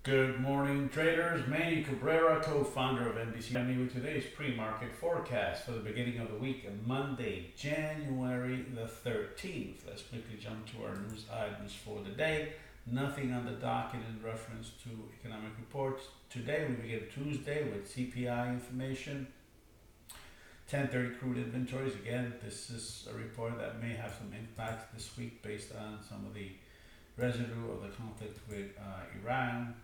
Good morning, traders. Manny Cabrera, co-founder of NBC, with today's pre-market forecast for the beginning of the week, Monday, January the 13th. Let's quickly jump to our news items for the day. Nothing on the docket in reference to economic reports. Today, we begin Tuesday with CPI information. 10:30 crude inventories. Again, this is a report that may have some impact this week based on some of the residue of the conflict with Iran.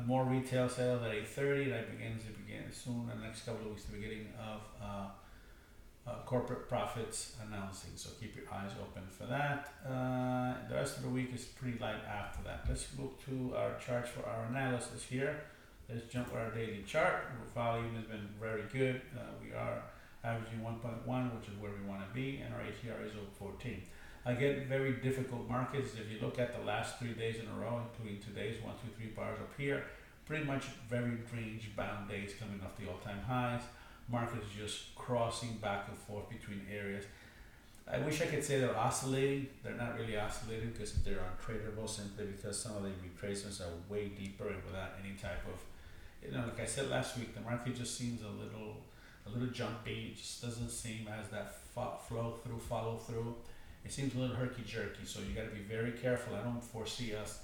More retail sales at 8:30. That begins soon. In the next couple of weeks, the beginning of corporate profits announcing. So keep your eyes open for that. The rest of the week is pretty light after that. Let's look to our charts for our analysis here. Let's jump to our daily chart. Volume has been very good. We are averaging 1.1, which is where we want to be, and our ATR is over 14. Again, very difficult markets. If you look at the last 3 days in a row, including today's 1, 2, 3 bars up here, pretty much very range bound days coming off the all-time highs. Market is just crossing back and forth between areas. I wish I could say they're oscillating. They're not really oscillating because they're untradeable, simply because some of the retracements are way deeper and without any type of, like I said last week, the market just seems a little jumpy. It just doesn't seem as that follow through. It seems a little herky-jerky, so you got to be very careful. I don't foresee us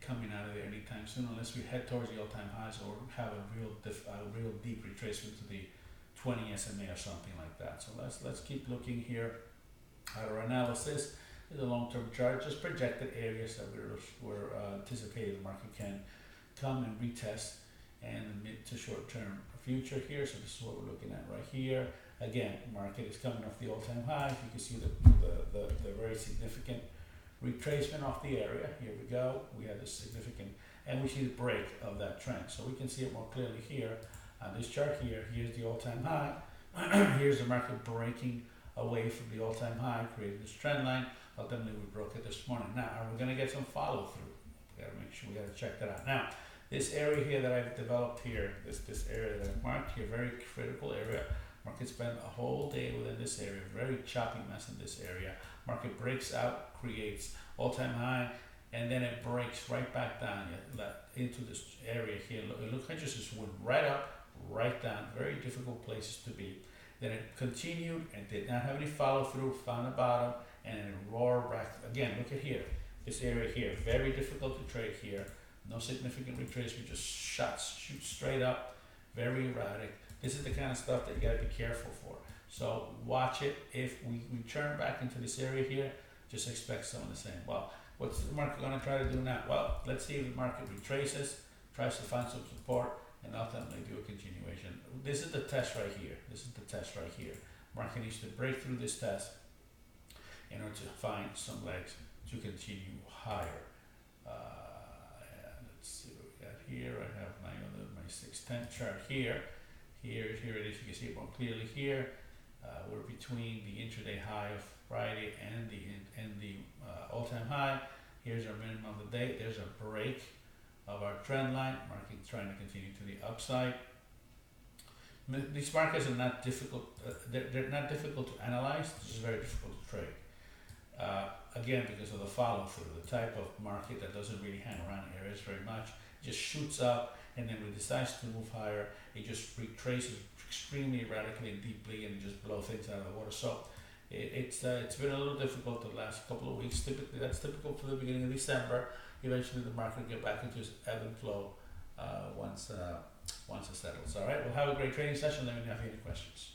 coming out of there anytime soon unless we head towards the all-time highs or have a real deep retracement to the 20 SMA or something like that. So let's keep looking here at our analysis. Is a long-term chart, just projected areas that we're anticipating the market can come and retest, and the mid to short-term future here. So this is what we're looking at right here. Again, market is coming off the all-time highs. You can see the very significant retracement off the area. Here we go. We had this significant, and we see the break of that trend. So we can see it more clearly here on this chart here. Here's the all-time high. Here's the market breaking away from the all-time high, creating this trend line. Ultimately, we broke it this morning. Now, are we going to get some follow-through? We got to make sure we got to check that out. Now, this area here that I've developed here, this area that I've marked here, very critical area. Market spent a whole day within this area, very choppy mess in this area. Market breaks out, creates all-time high, and then it breaks right back down into this area here. It looks like just went right up, right down. Very difficult places to be. Then it continued and did not have any follow-through, found a bottom, and it roared back. Again, look at here, this area here, very difficult to trade here. No significant retracement, just shoot straight up, very erratic. This is the kind of stuff that you got to be careful for. So watch it. If we turn back into this area here, just expect some of the same. Well, what's the market going to try to do now? Well, let's see if the market retraces, tries to find some support, and ultimately do a continuation. This is the test right here. This is the test right here. Market needs to break through this test in order to find some legs to continue higher. Let's see what we got here. I have my 610 chart here. Here it is. You can see it more clearly here. We're between the intraday high of Friday and the all-time high. Here's our minimum of the day. There's a break of our trend line. Market trying to continue to the upside. These markets are not difficult. They're not difficult to analyze. This is very difficult to trade. Again, because of the follow-through, the type of market that doesn't really hang around areas very much, it just shoots up, and then when it decides to move higher, it just retraces extremely radically and deeply, and just blow things out of the water. So it's been a little difficult the last couple of weeks. Typically, that's typical for the beginning of December. Eventually, the market will get back into its ebb and flow once it settles. All right. Well, have a great trading session. Let me know if you have any questions.